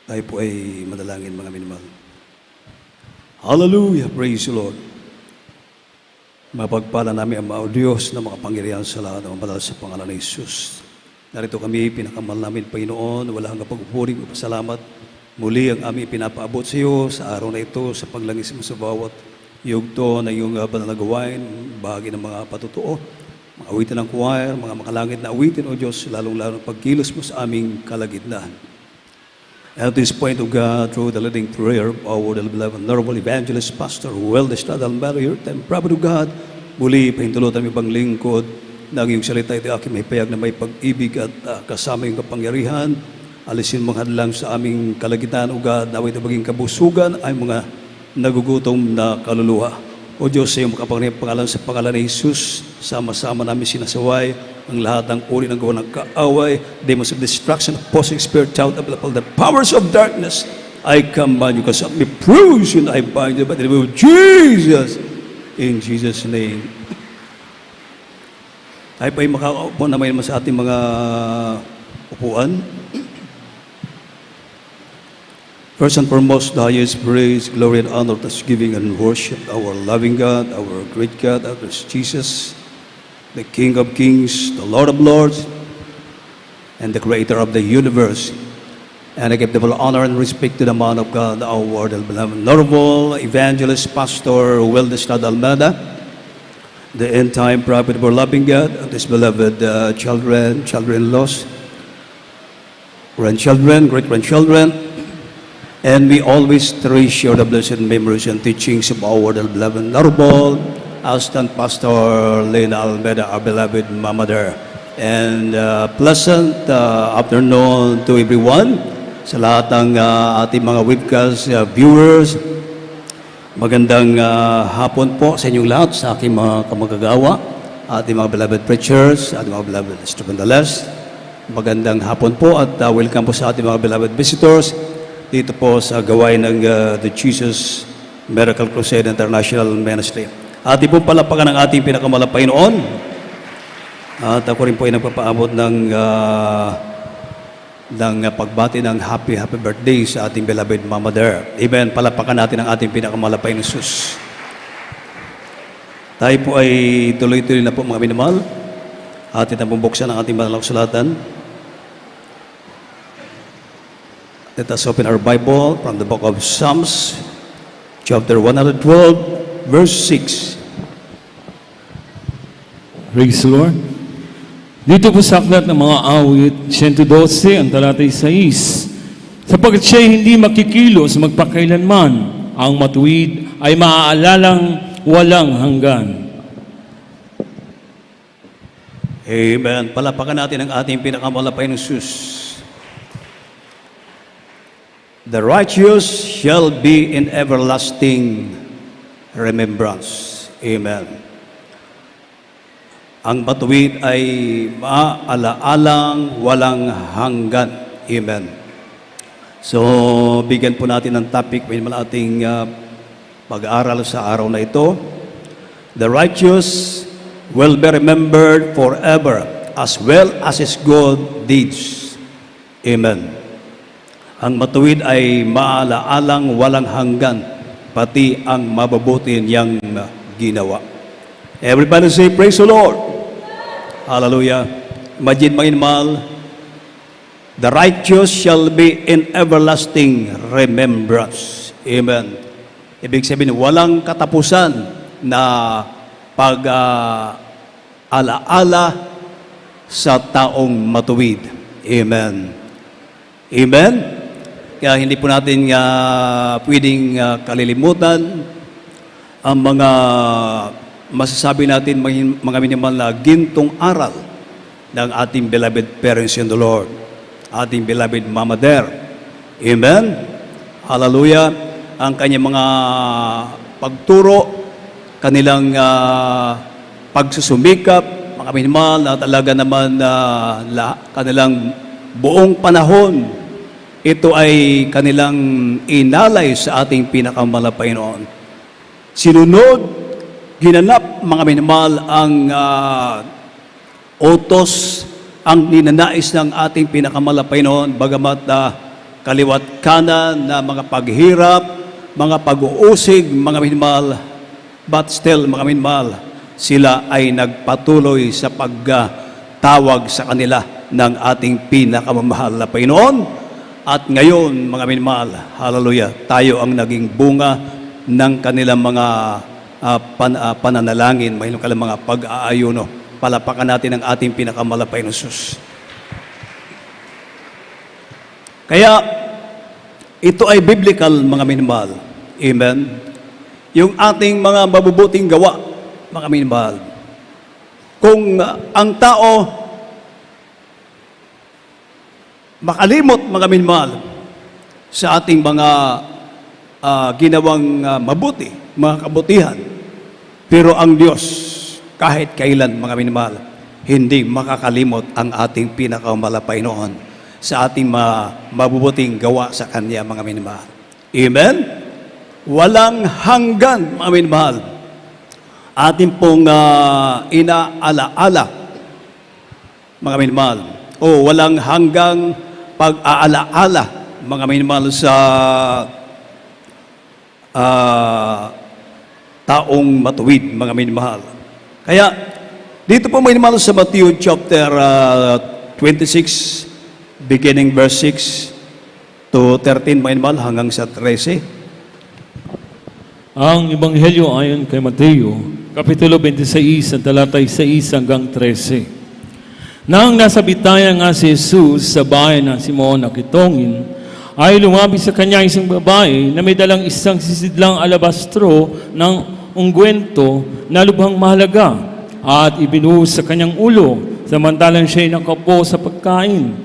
Tayo po ay madalangin, mga minamahal. Hallelujah! Praise the Lord. Mapagpala namin ang mga Diyos na makapangyarihan sa lahat ng mabalal sa pangalan ng Jesus. Narito kami, pinakamahal namin, Panginoon, wala hanggang pagpupuri o pasalamat. Muli ang aming pinapaabot sa iyo sa araw na ito, sa paglangis mo sa bawat yugto na iyong banal na gawain, bahagi ng mga patutuo, mga awitin ng choir, mga makalangit na awitin, O Diyos, lalong-lalong pagkilos mo sa aming kalagitnaan. At this point, O God, through the leading prayer of our beloved Honorable Evangelist Pastor Weldes Almeda, your time, Prophet of God, muli pahintulutan ang ibang lingkod na ang iyong salita ito aking may payag na may pag-ibig at kasama yung kapangyarihan. Alisin mong hadlang sa aming kalagitnaan, O God, na ito maging kabusugan ay mga nagugutom na kaluluwa. O Diyos, sa iyong makapangyarihang pangalan sa pangalan ni Jesus, sama-sama namin sinasaway ang lahat ng uri ng gawa ng kaaway, demons of destruction, opposing spirit, child of the powers of darkness. I command you, because of me, bruise you, and I bind you by the name of Jesus. In Jesus' name. Tayo pa ay makakaupo naman sa ating mga upuan. First and foremost, the highest praise, glory, and honor, thanksgiving, and worship our loving God, our great God, our Jesus, the King of Kings, the Lord of Lords, and the Creator of the universe. And I give the full honor and respect to the man of God, our beloved Honorable Evangelist Pastor Weldes Almeda, the end-time prophet of our loving God, and his beloved children, children-in-laws, grandchildren, great-grandchildren. And we always treasure the blessed memories and teachings of our beloved Honorable Assistant Pastor Lena Almeda, our beloved mother. And pleasant afternoon to everyone, sa lahat ng ating mga webcast viewers. Magandang hapon po sa inyong lahat, sa aking mga kamagagawa, ating mga beloved preachers, ating mga beloved instrumentalists. Magandang hapon po at welcome po sa ating mga beloved visitors dito po sa gawain ng The Jesus Miracle Crusade International Ministry. Ating po palapakan ang ating pinakamalapay noon. At ako rin po ay nagpapaabot ng pagbati ng happy birthday sa ating beloved Mama There. Amen. Palapakan natin ang ating pinakamalapay ng Jesus. Tayo po ay tuloy-tuloy na po, mga minamahal. Atin ang bubuksan ang ating banal na kasulatan. Let us open our Bible from the book of Psalms, chapter 112, verse 6. Praise the Lord. Dito po sa aklat ng mga awit, 112, ang talatay 6. Sapagkat siya'y hindi makikilos magpakailanman, ang matuwid ay maaalalang walang hanggan. Amen. Palapakan natin ang ating pinakamalapay ng Jesus. The righteous shall be in everlasting remembrance. Amen. Ang matuwid ay maaalaalang walang hanggan. Amen. So, bigyan po natin ng topic may ating pag-aaral sa araw na ito. The righteous will be remembered forever as well as his good deeds. Amen. Ang matuwid ay maalaalang walang hanggan, pati ang mababuti niyang ginawa. Everybody say, praise the Lord. Hallelujah. Imagine, mga inmal, the righteous shall be in everlasting remembrance. Amen. Ibig sabihin, walang katapusan na pag-alaala sa taong matuwid. Amen. Amen. Kaya hindi po natin pwedeng kalilimutan ang mga masasabi natin, mga minimal na gintong aral ng ating beloved parents in the Lord, ating beloved Mama There. Amen? Hallelujah. Ang kanyang mga pagturo, kanilang pagsusumikap, mga minimal na talaga naman kanilang buong panahon, ito ay kanilang inalay sa ating pinakamalapay noon. Sinunod, ginanap, mga minimal, ang utos, ang ninanais ng ating pinakamalapay noon, bagamat kaliwat kanan na mga paghirap, mga pag-uusig, mga minmal, but still, mga minmal, sila ay nagpatuloy sa pagtawag sa kanila ng ating pinakamamahal na Panginoon. At ngayon, mga minmal, hallelujah, tayo ang naging bunga ng kanilang mga pananalangin, kanilang mga pag-aayuno. Palapakan natin ang ating pinakamahal na Panginoon Jesus. Kaya, ito ay biblical, mga minmal. Amen. Yung ating mga mabubuting gawa, mga minmal. Kung ang tao makalimot, mga minmal, sa ating mga ginawang mabuti, mga kabutihan, pero ang Diyos, kahit kailan, mga minmal, hindi makakalimot ang ating pinakamalapay noon sa ating mabubuting gawa sa Kanya, mga minmal. Amen? Walang hanggan, mga minmal, ating pong inaalaala, mga minmal, o walang hanggang pag-aalaala, mga minmal, sa taong matuwid, mga minmal. Kaya, dito po, mga minmal, sa Matthew chapter 26, beginning verse 6 to 13, mga minmal, hanggang sa 13. Ang Ebanghelyo ayon kay Mateo, Kapitulo 26, ang talatay 6 hanggang 13. Nang nasa Bitaya nga si Jesus sa bayan ng Simon na Kitongin, ay lumapit sa kanya isang babae na may dalang isang sisidlang alabastro ng ungwento na lubhang mahalaga at ibinuhos sa kanyang ulo samantalang siya'y nakaupo sa pagkain.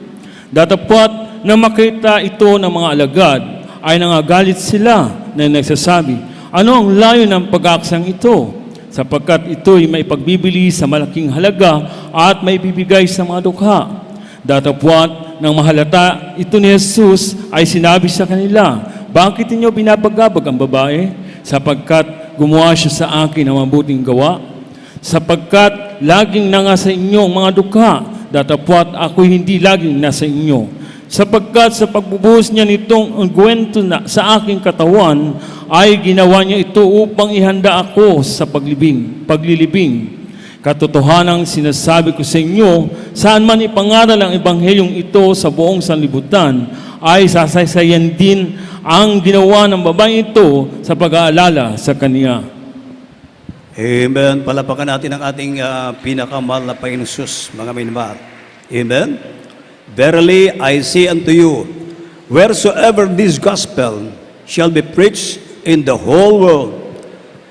Datapwat na makita ito ng mga alagad ay nangagalit sila na nagsasabi, ano ang layo ng pag-aaksang ito? Sapagkat ito'y may pagbibili sa malaking halaga at may bibigay sa mga dukha. Datapwat ng mahalata ito ni Jesus ay sinabi sa kanila, bakit inyo binabagabag ang babae? Sapagkat gumawa siya sa akin ng mabuting gawa. Sapagkat laging nanga sa inyo ang mga dukha, datapwat ako'y hindi laging nasa inyo. Sapagkat sa pagbubuhos niya nitong ungwento na sa aking katawan, ay ginawa niya ito upang ihanda ako sa paglilibing. Katotohanang sinasabi ko sa inyo, saan man ipangaral ang ebanghelyong ito sa buong sanlibutan, ay sasaysayan din ang ginawa ng babae ito sa pag-aalala sa kaniya. Amen. Palapakan natin ang ating pinakamahal na Panginoon Jesus, mga minmahal. Amen. Verily, I say unto you, wheresoever this gospel shall be preached in the whole world,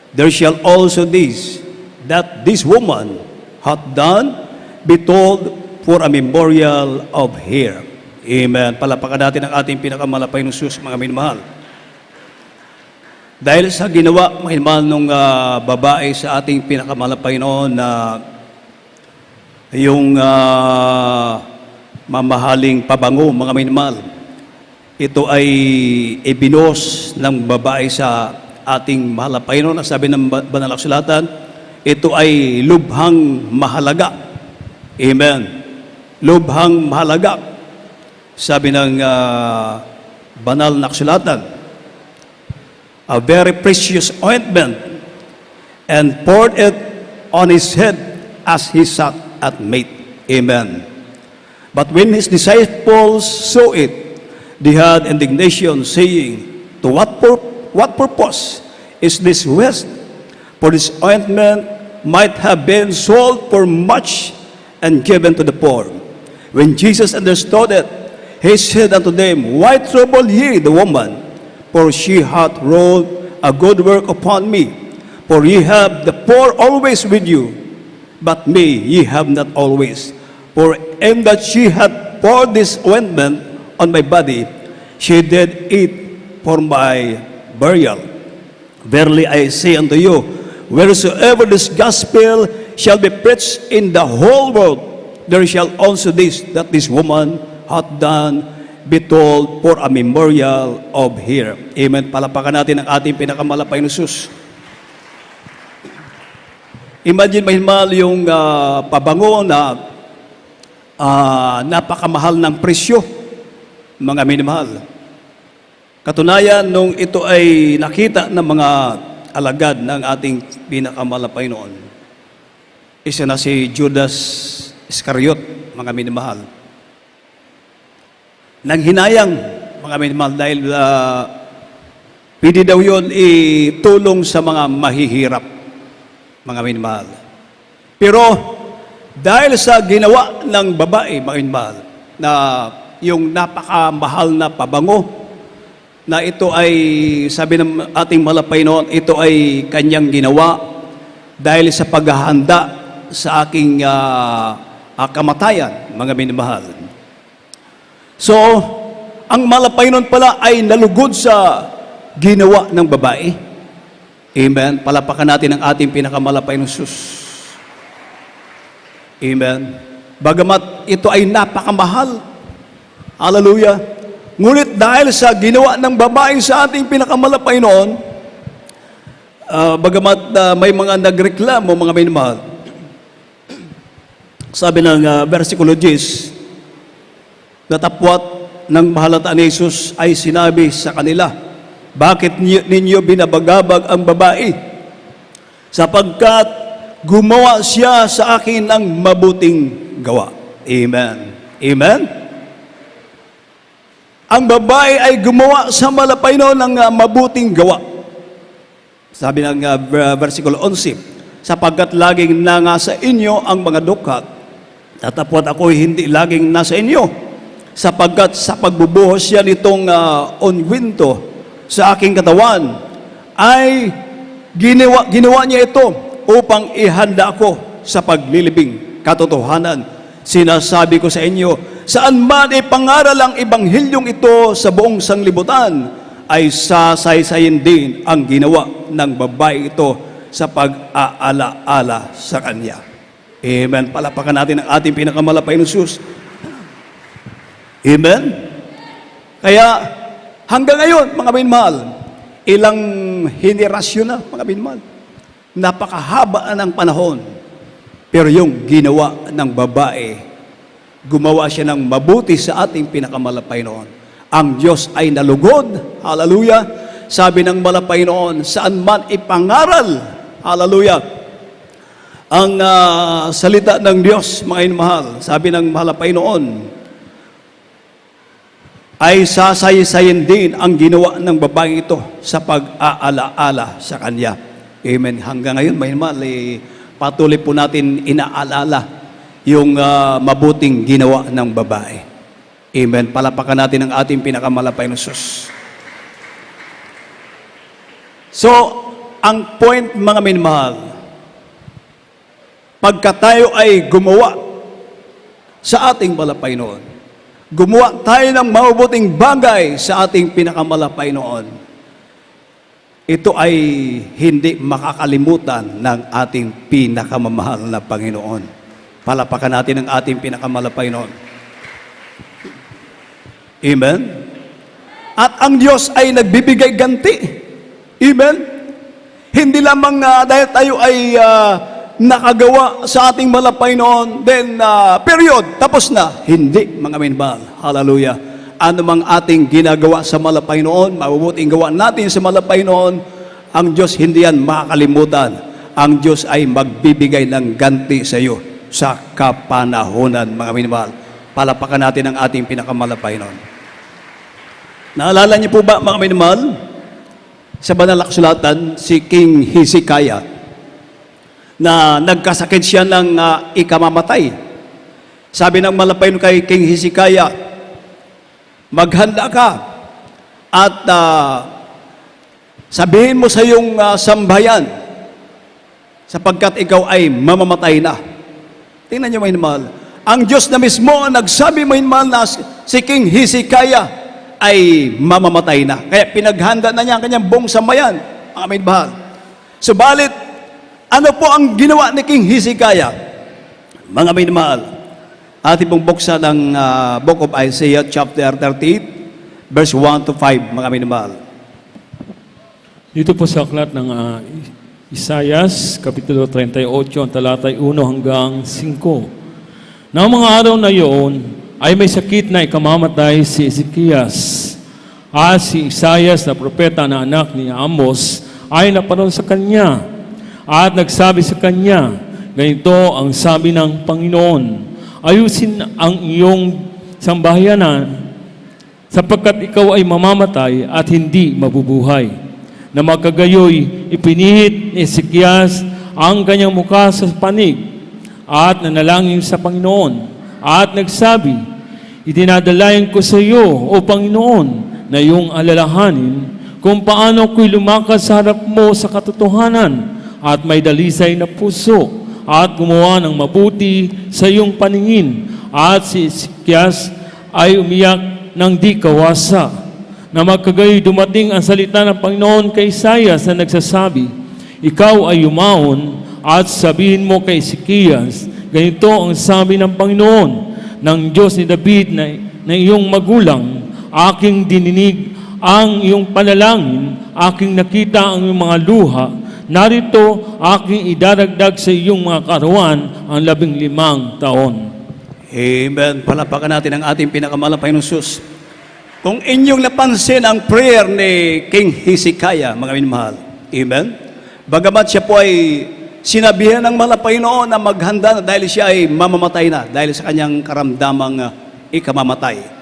there shall also this, that this woman hath done, be told for a memorial of her. Amen. Palapakan natin ang ating pinakamahal na Panginoon Jesus, mga minmahal. Dahil sa ginawa, mga minmahal, nung babae sa ating pinakamahal na Panginoon na yung mamahaling pabango, mga minmahal, ito ay ibinos ng babae sa ating mahal na Panginoon. Sabi ng banal na kasulatan, ito ay lubhang mahalaga. Amen. Lubhang mahalaga. Sabi ng banal na kasulatan, a very precious ointment, and poured it on his head as he sat at meat. Amen. But when his disciples saw it, they had indignation, saying, to what purpose is this waste? For this ointment might have been sold for much and given to the poor. When Jesus understood it, he said unto them, why trouble ye the woman? For she hath wrought a good work upon me. For ye have the poor always with you, but me ye have not always. For in that she hath poured this ointment on my body, she did it for my burial. Verily I say unto you, wheresoever this gospel shall be preached in the whole world, there shall also this, that this woman hath done, be told for a memorial of her. Amen. Palapakan natin ang ating pinakamahal na Panginoon Jesus. Imagine, mahal, yung pabango na napakamahal ng presyo, mga minamahal. Katunayan, nung ito ay nakita ng mga alagad ng ating pinakamalapay noon, isa na si Judas Iscariot, mga minamahal. Nang hinayang, mga minamahal, dahil pwede daw yun itulong sa mga mahihirap, mga minamahal. Pero dahil sa ginawa ng babae, mga minamahal, na yung napakamahal na pabango, na ito ay, sabi ng ating malapay noon, ito ay kanyang ginawa dahil sa paghahanda sa aking kamatayan, mga minamahal. So, ang malapay noon pala ay nalugod sa ginawa ng babae. Amen. Palapakan natin ang ating pinakamalapay ng Sus. Amen. Bagamat ito ay napakamahal. Hallelujah. Ngunit dahil sa ginawa ng babae sa ating pinakamalapay noon, bagamat may mga nagreklamo, mga minamahal, sabi ng versikulo 10, natapwat ng mahalata ni Jesus ay sinabi sa kanila, bakit ninyo binabagabag ang babae? Sapagkat gumawa siya sa akin ng mabuting gawa. Amen. Amen. Ang babae ay gumawa sa malapay noon ng mabuting gawa. Sabi ng versikulo 11, sapagkat laging nasa inyo ang mga dukhat, tatapwat ako hindi laging nasa inyo, sapagkat sa pagbubuhos siya nitong onwinto sa aking katawan, ay ginawa niya ito upang ihanda ako sa paglilibing katotohanan. Sinasabi ko sa inyo, saan man ipangaral ang ebanghelyong ito sa buong sanglibutan, ay sasaysayin din ang ginawa ng babae ito sa pag-aala-ala sa kanya. Amen. Palapakan natin ang ating pinakamalapay ng Diyos. Amen. Kaya hanggang ngayon, mga minamahal, ilang henerasyon na, mga minamahal, napakahaba ng panahon. Pero yung ginawa ng babae, gumawa siya ng mabuti sa ating pinakamalapay noon. Ang Diyos ay nalugod, hallelujah. Sabi ng malapay noon, saan man ipangaral, hallelujah, ang salita ng Diyos, mga inmahal, sabi ng malapay noon, ay sasaysayin din ang ginawa ng babae ito sa pag-aala-ala sa kanya. Amen. Hanggang ngayon, mga inmahal, patuloy po natin inaalala yung mabuting ginawa ng babae. Amen. Palapakan natin ang ating pinakamalapay ng Diyos. So, ang point, mga minamahal, pagka tayo ay gumawa sa ating malapay noon, gumawa tayo ng mabuting bagay sa ating pinakamalapay noon, ito ay hindi makakalimutan ng ating pinakamamahal na Panginoon. Palapakan natin ang ating pinakamalapay noon. Amen? At ang Diyos ay nagbibigay ganti. Amen? Hindi lamang dahil tayo ay nakagawa sa ating malapay noon, then period, tapos na. Hindi, mga minamahal. Hallelujah. Ano mang ating ginagawa sa malapay noon, mabubuting gawa natin sa malapay noon, ang Diyos hindi yan makakalimutan. Ang Diyos ay magbibigay ng ganti sa iyo sa kapanahonan, mga minamahal. Palapakan natin ang ating pinakamalapay noon. Naalala niyo po ba, mga minamahal, sa banal na kasulatan, si King Hezekiah, na nagkasakit siya ng ikamamatay. Sabi ng malapay kay King Hezekiah, maghanda ka at sabihin mo sa iyong sambayan sapagkat ikaw ay mamamatay na. Tingnan niyo, mga minamahal. Ang Diyos na mismo ang nagsabi, mga minamahal, na si King Hezekiah ay mamamatay na. Kaya pinaghanda na niya ang kanyang buong sambayan, mga minamahal. Subalit, ano po ang ginawa ni King Hezekiah? Mga minamahal, ating pong buksan ng Book of Isaiah chapter 38, verse 1 to 5, mga minamahal. Dito po sa aklat ng Isayas, Kapitulo 38, ang talatay 1 hanggang 5. Nang mga araw na iyon, ay may sakit na ikamamatay si Ezekias. At si Isaias na propeta na anak ni Amos ay naparoon sa kanya at nagsabi sa kanya, ganito ang sabi ng Panginoon, ayusin ang iyong sambahayanan sapagkat ikaw ay mamamatay at hindi mabubuhay. Na magkagayoy, ipinihit ni Ezekias ang kanyang mukha sa panig at nanalangin sa Panginoon at nagsabi, itinadalayan ko sa iyo, O Panginoon, na iyong alalahanin kung paano ko'y lumakad sa harap mo sa katotohanan at may dalisay na puso at gumawa ng mabuti sa iyong paningin. At si Ezekias ay umiyak ng di kawasa. Na magkagayoy dumating ang salita ng Panginoon kay Isaias na nagsasabi, ikaw ay yumaon at sabihin mo kay Ezekias, ganito ang sabi ng Panginoon, ng Diyos ni David na iyong magulang, aking dininig ang iyong panalangin, aking nakita ang iyong mga luha, narito aking idaragdag sa iyong mga karuan ang 15 taon. Amen. Palapakan natin ang ating pinakamalang Panginoong Sus. Kung inyong napansin ang prayer ni King Hezekiah, mga minamahal, amen? Bagamat siya po ay sinabihan ng mga Panginoon na maghanda na dahil siya ay mamamatay na dahil sa kanyang karamdamang ikamamatay.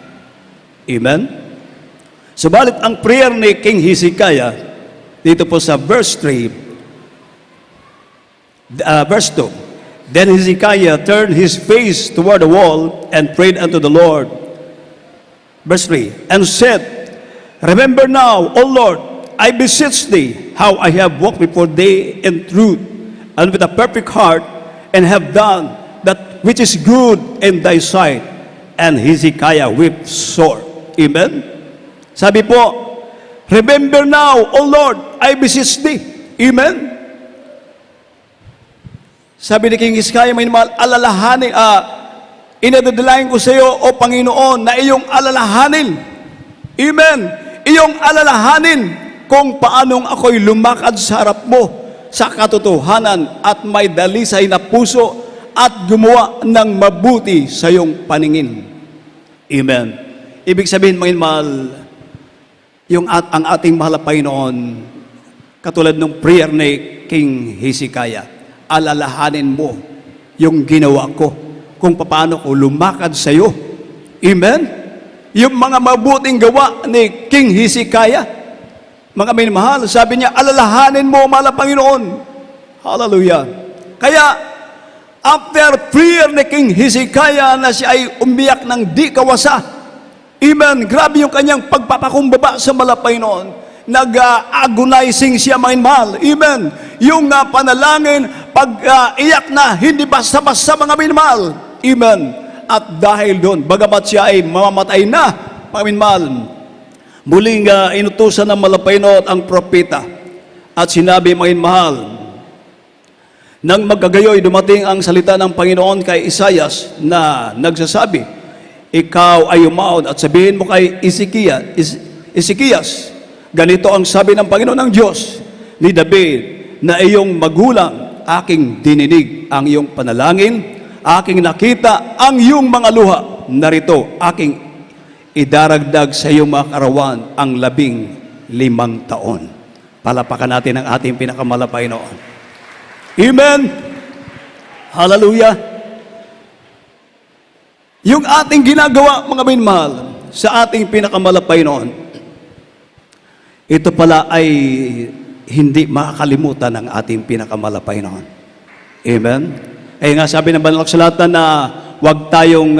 Amen? Subalit ang prayer ni King Hezekiah, dito po sa verse 3, verse 2, then Hezekiah turned his face toward the wall and prayed unto the Lord. Verse 3, and said, remember now, O Lord, I beseech thee, how I have walked before thee in truth, and with a perfect heart, and have done that which is good in thy sight. And Hezekiah wept sore. Amen? Sabi po, remember now, O Lord, I beseech thee. Amen? Sabi ni King Hezekiah, may naman alalahanin, inadadalayan ko sa iyo, O Panginoon, na iyong alalahanin. Amen? Iyong alalahanin kung paanong ako'y lumakad sa harap mo sa katotohanan at may dalisay na puso at gumawa ng mabuti sa iyong paningin. Amen. Ibig sabihin, mga mahal, ang ating mahal na Panginoon, katulad ng prayer ni King Hezekiah, alalahanin mo yung ginawa ko kung paano ko lumakad sa iyo. Amen? Yung mga mabuting gawa ni King Hezekiah, mga minamahal, sabi niya, alalahanin mo, mahal na Panginoon. Hallelujah. Kaya, after prayer ni King Hezekiah na siya ay umiyak ng di kawasa, amen, grabe yung kanyang pagpapakumbaba sa mahal na Panginoon. Nag-agonizing siya, mga minamahal. Amen. Yung panalangin, pag-iyak na, hindi basta-basta, mga minamahal. Amen. At dahil doon, bagamat siya ay mamamatay na, mga minamahal, muling inutusan ng Panginoon ang propeta at sinabi, mga minamahal, nang magkagayoy dumating ang salita ng Panginoon kay Isaias na nagsasabi, ikaw ay umaon at sabihin mo kay Ezekias, ganito ang sabi ng Panginoon ng Diyos ni David, na iyong magulang, aking dininig ang iyong panalangin, aking nakita ang iyong mga luha, narito aking idaragdag sa iyong mga karawan ang 15 taon. Palapakan natin ang ating pinakamahal na Panginoon. Amen. Hallelujah. Yung ating ginagawa, mga minamahal, sa ating pinakamahal na Panginoon, ito pala ay hindi makakalimutan ng ating pinakamahal na Panginoon. Amen. Kaya nga sabi ng Banal na Kasulatan na huwag tayong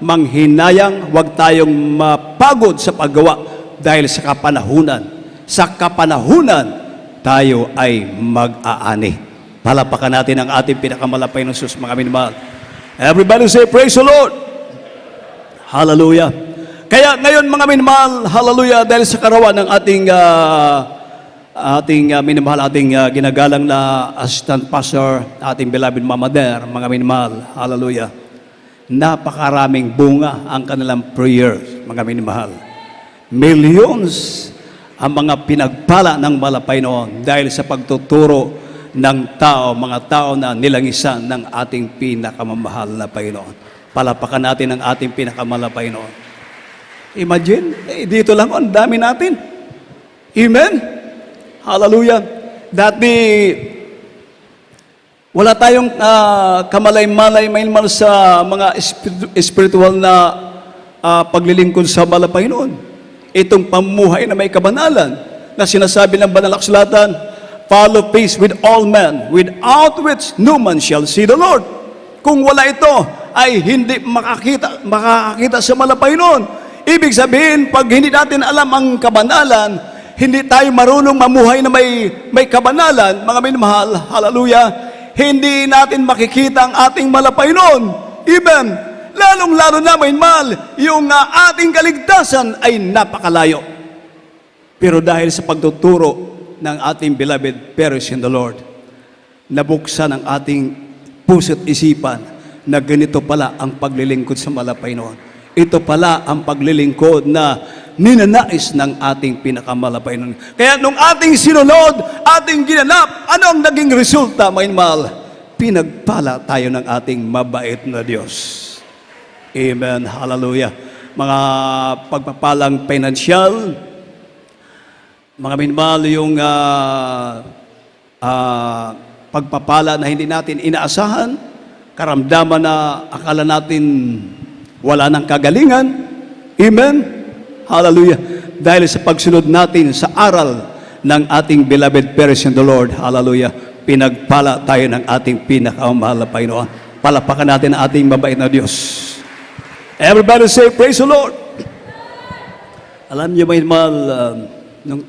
manghinayang, huwag tayong mapagod sa paggawa dahil sa kapanahunan. Sa kapanahunan, tayo ay mag-aani. Palapakan natin ang ating pinakamalapay ng Diyos, mga minamahal. Everybody say, praise the Lord. Hallelujah. Kaya ngayon, mga minamahal, hallelujah, dahil sa karawan ng ating minamahal, ating ginagalang na assistant pastor, ating beloved Mama Der, mga minamahal, hallelujah. Napakaraming bunga ang kanilang prayers, mga minamahal. Millions ang mga pinagpala ng malapay noon dahil sa pagtuturo ng tao, mga tao na nilangisan ng ating pinakamamahal na Panginoon. Palapakan natin ang ating pinakamamahal na Panginoon. Imagine, dito lang, ang dami natin. Amen? Hallelujah. Dati, wala tayong kamalay-malay mainmal sa mga spiritual na paglilingkod sa Panginoon. Itong pamuhay na may kabanalan na sinasabi ng banal na kasulatan, follow peace with all men, without which no man shall see the Lord. Kung wala ito, ay hindi makakakita sa Panginoon. Ibig sabihin, pag hindi natin alam ang kabanalan, hindi tayo marunong mamuhay na may kabanalan, mga minamahal, hallelujah, hindi natin makikita ang ating Panginoon. Amen. Lalong-lalo na, minamahal, yung ating kaligtasan ay napakalayo. Pero dahil sa pagtuturo ng ating beloved parents in the Lord, nabuksan ang ating puso't isipan na ganito pala ang paglilingkod sa Panginoon. Ito pala ang paglilingkod na ninanais ng ating pinakamalapainan. Kaya nung ating sinunod, ating ginanap, ano ang naging resulta, mga mahal? Pinagpala tayo ng ating mabait na Diyos. Amen. Hallelujah. Mga pagpapalang financial, mga minmal, yung pagpapala na hindi natin inaasahan, karamdaman na akala natin wala nang kagalingan. Amen? Hallelujah. Dahil sa pagsunod natin sa aral ng ating beloved parents in the Lord, hallelujah, pinagpala tayo ng ating pinakamahal na Panginoon. Palapakan natin ang ating mabait na Diyos. Everybody say, praise the Lord. Alam niyo, may mahal, nung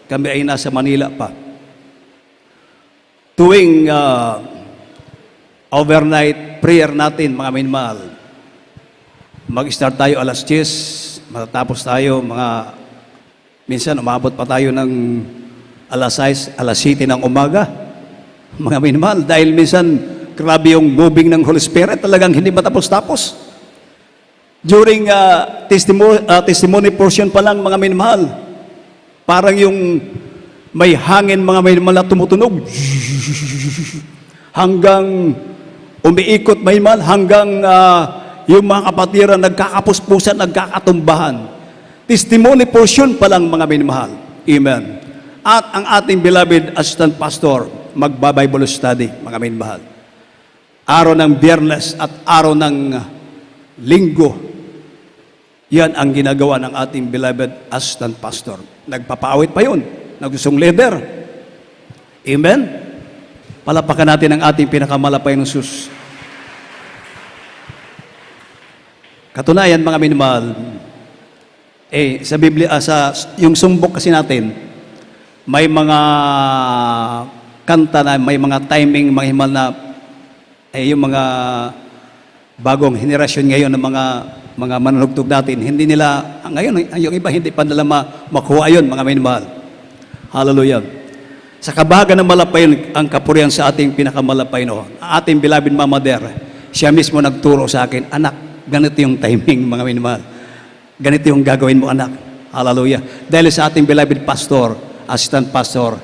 kami ay nasa Manila pa, tuwing overnight prayer natin, mga minmahal, mag-start tayo alas 10, matatapos tayo minsan umabot pa tayo ng alas 6, alas 7 ng umaga. Mga minimahal, dahil minsan grabe yung moving ng Holy Spirit, talagang hindi matapos-tapos. During testimony portion pa lang, mga minimahal, parang yung may hangin, mga minimahal, na tumutunog. Hanggang umiikot, minimahal, hanggang yung mga kapatiran nagkakapuspusan, nagkakatumbahan. Testimony portion pa lang, mga minamahal. Amen. At ang ating beloved assistant pastor, magba-Bible study, mga minamahal. Araw ng Biyernes at araw ng Linggo, yan ang ginagawa ng ating beloved assistant pastor. Nagpapaawit pa yun, nagusong leader. Amen. Palapakan natin ang ating pinakamalapay ng sus. Katunayan, mga minamahal, sa Biblia, yung sumbok kasi natin, may mga kanta na, may mga timing, mga himal na, yung mga bagong henerasyon ngayon ng mga manunugtog natin, hindi nila, ngayon, yung iba, hindi pa nila makuha yun, mga minamahal. Hallelujah. Sa kabahagan ng malapay, ang kapurihan sa ating pinakamalapay noon, ang ating beloved Mama Der, siya mismo nagturo sa akin, anak, ganito yung timing, mga minamahal. Ganito yung gagawin mo, anak. Hallelujah. Dahil sa ating beloved pastor, assistant pastor,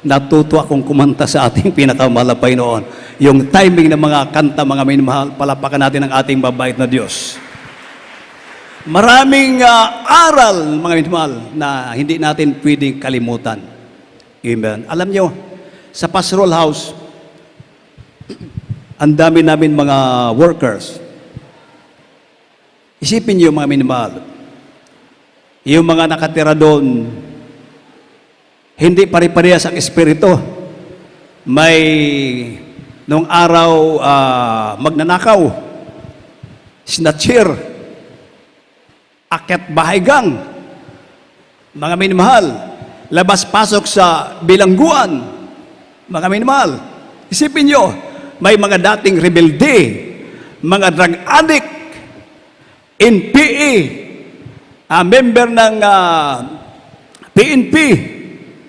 natuto akong kumanta sa ating pinakamalapay noon. Yung timing ng mga kanta, mga minamahal, palapakan natin ang ating mabait na Diyos. Maraming aral, mga minamahal, na hindi natin pwedeng kalimutan. Amen. Alam nyo, sa pastoral house, ang dami namin mga workers. Isipin niyo, mga minamahal, yung mga nakatira doon, hindi pare-parehas ang espiritu. May nung araw magnanakaw, snatcher, akyat bahay-gang, mga minamahal, labas-pasok sa bilangguan, mga minamahal. Isipin niyo, may mga dating rebelde, mga drug addict, NPA, member ng PNP,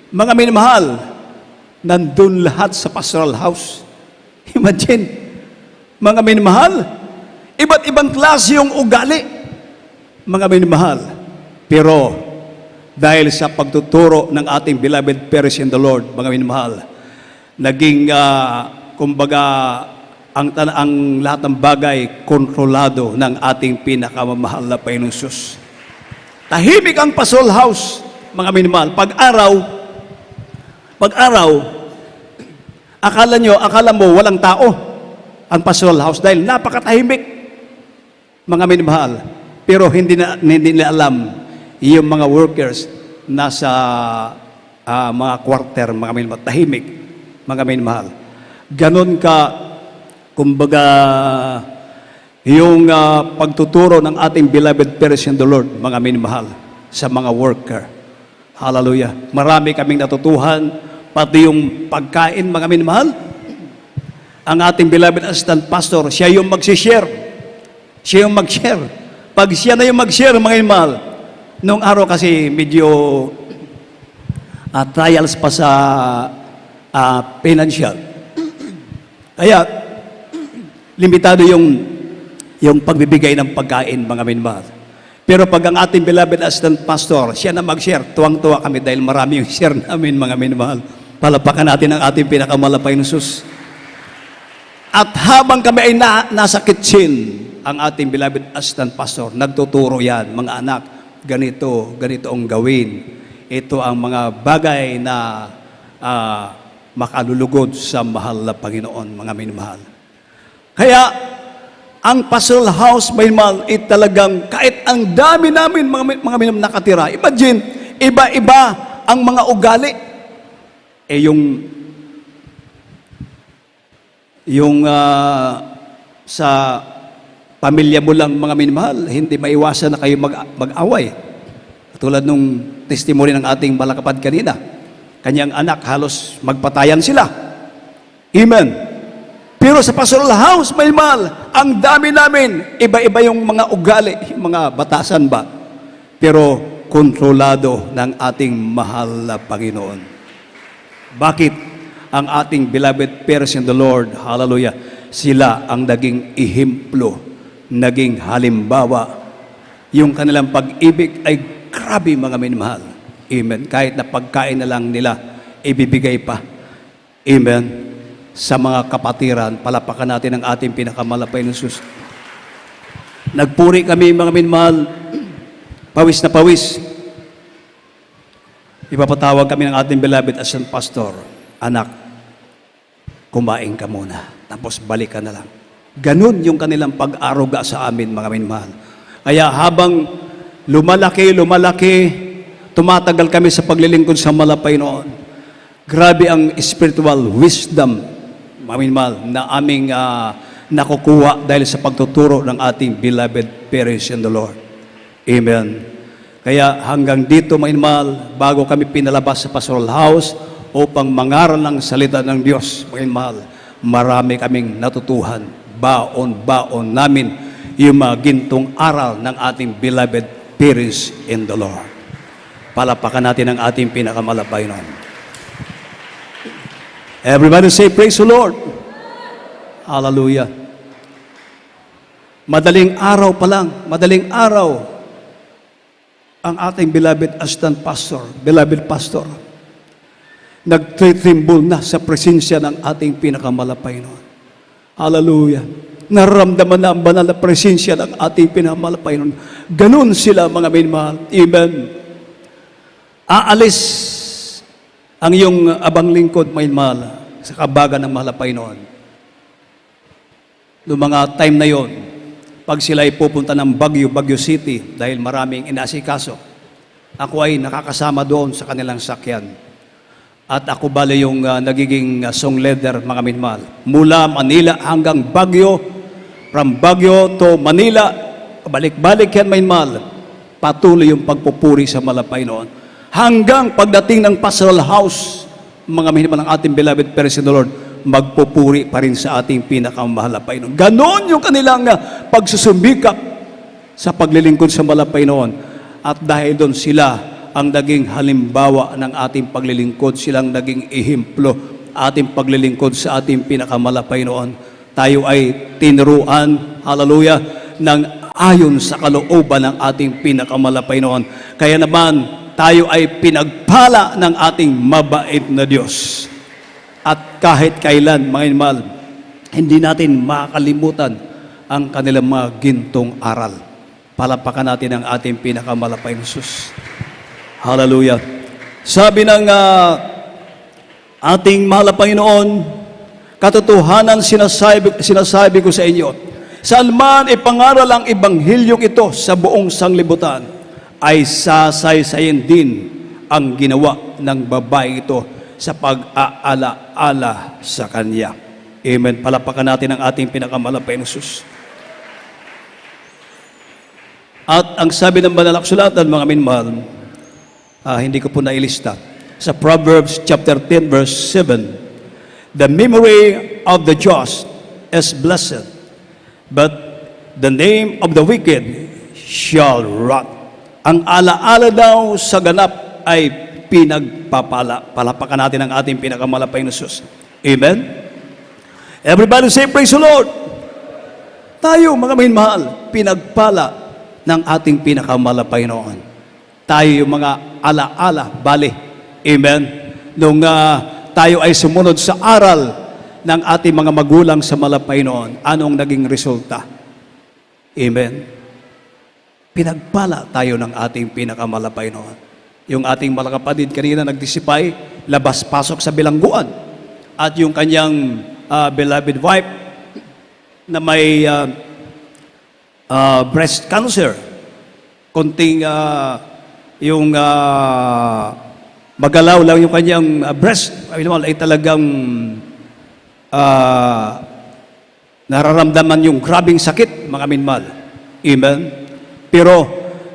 mga minamahal, nandun lahat sa pastoral house. Imagine, mga minamahal, iba't ibang klase yung ugali, mga minamahal. Pero, dahil sa pagtuturo ng ating beloved parents in the Lord, mga minamahal, naging, kumbaga, ang lahat ng bagay kontrolado ng ating pinakamamahal na Panginoong Diyos. Tahimik ang pastoral house, mga minimahal. Pag-araw, akala mo walang tao ang pastoral house dahil napakatahimik, mga minimahal. Pero hindi nila alam yung mga workers nasa mga quarter, mga minimahal, tahimik, mga minimahal. Ganon ka, kumbaga, yung pagtuturo ng ating beloved parents in the Lord, mga minimahal, sa mga worker. Hallelujah. Marami kaming natutuhan, pati yung pagkain, mga minimahal. Ang ating beloved assistant pastor, siya yung mag-share. Siya yung mag-share. Pag siya na yung mag-share, mga minimahal, noong araw kasi medyo trials pa sa financial. Kaya, limitado yung pagbibigay ng pagkain, mga minimahal. Pero pag ang ating beloved assistant pastor, siya na mag-share, tuwang-tuwa kami dahil marami yung share namin, mga minimahal. Palapakan natin ang ating pinakamalapay na Jesus. At habang kami ay nasa kitchen, ang ating beloved assistant pastor, nagtuturo yan, mga anak, ganito ang gawin. Ito ang mga bagay na makalulugod sa mahal na Panginoon, mga minamahal. Kaya, ang pastoral house, minamahal, talagang kahit ang dami namin, mga minamahal, nakatira. Imagine, iba-iba ang mga ugali. Yung sa pamilya mo lang, mga minamahal, hindi maiwasan na kayo mag-away. Tulad nung testimony ng ating malakapad kanina, kanyang anak halos magpatayan sila. Amen. Pero sa pastoral house, may mahal, ang dami namin, iba-iba yung mga ugali, yung mga batasan ba, pero kontrolado ng ating mahal na Panginoon. Bakit? Ang ating beloved parents in the Lord, hallelujah, sila ang naging ihemplo, naging halimbawa. Yung kanilang pag-ibig ay grabe, mga minamahal. Amen. Kahit na pagkain na lang nila, ibibigay pa. Amen. Sa mga kapatiran, palapakan natin ang ating pinakamalapay na Jesus. Nagpuri kami, mga minamahal, pawis na pawis. Ipapatawag kami ng ating beloved assistant pastor, anak, kumain ka muna, tapos balik ka na lang. Ganun yung kanilang pag-aruga sa amin, mga minamahal. Kaya habang lumalaki, tumatagal kami sa paglilingkod sa malapay noon. Grabe ang spiritual wisdom, mga minamahal, na aming nakukuha dahil sa pagtuturo ng ating beloved parents in the Lord. Amen. Kaya hanggang dito, mga minamahal, bago kami pinalabas sa pastoral house upang mangaral ng salita ng Diyos, mga minamahal, marami kaming natutuhan, baon namin yung mga gintong aral ng ating beloved parents in the Lord. Palapakan natin ang ating pinakamalapay noon. Everybody say, praise the Lord. Hallelujah. Madaling araw, ang ating beloved assistant pastor, beloved pastor, nagtritremble na sa presensya ng ating pinakamalapay noon. Hallelujah. Nararamdaman na ang banal na presensya ng ating pinakamalapay noon. Ganun sila, mga minamahal. Amen. Aalis ang iyong abang lingkod, may mahal, sa kabagan ng malapay noon. Noong mga time na yon, pag sila ay pupunta ng Baguio City, dahil maraming inaasikaso, ako ay nakakasama doon sa kanilang sakyan. At ako bale yung nagiging song leader, mga minamahal. Mula Manila hanggang Baguio, from Baguio to Manila, balik-balik yan, minamahal. Patuloy yung pagpupuri sa malapay noon. Hanggang pagdating ng pastoral house, mga minamahal ng ating beloved parents in the Lord, magpupuri pa rin sa ating pinakamalapay noon. Ganon yung kanilang pagsusumikap sa paglilingkod sa malapay noon. At dahil doon sila ang naging halimbawa ng ating paglilingkod, silang naging ehemplo, ating paglilingkod sa ating pinakamalapay noon. Tayo ay tinuruan, hallelujah, ng ayon sa kalooban ng ating pinakamalapay noon. Kaya naman, tayo ay pinagpala ng ating mabait na Diyos. At kahit kailan, mga minamahal, hindi natin makakalimutan ang kanilang mga gintong aral. Palapakan natin ang ating pinakamalapay na Diyos. Hallelujah. Sabi ng ating mahal na Panginoon, katotohanan sinasabi ko sa inyo, saan man ipangaral ang ebanghilyong ito sa buong sanglibutan, ay sasaysayin din ang ginawa ng babae ito sa pag-aala-ala sa Kanya. Amen. Palapakan natin ang ating pinakamalapay na Diyos. At ang sabi ng banal na kasulatan, mga minmahal, hindi ko po nailista, sa Proverbs chapter 10 verse 7, the memory of the just is blessed, but the name of the wicked shall rot. Ang alaala daw sa ganap ay pinagpapala. Palapakan natin ang ating pinakamalapay na Diyos. Amen? Everybody say, praise the Lord. Tayo, mga minmahal, pinagpala ng ating pinakamalapay noon. Tayo yung mga alaala, bali. Amen? Nung tayo ay sumunod sa aral ng ating mga magulang sa malapay noon, anong naging resulta? Amen? Pinagpala tayo ng ating pinakamalapay noon. Yung ating mga kapatid kanina nagdisipay, labas-pasok sa bilangguan. At yung kanyang beloved wife na may breast cancer, konting yung magalaw lang yung kanyang breast, ay talagang nararamdaman yung grabing sakit, mga minmal. Amen? Pero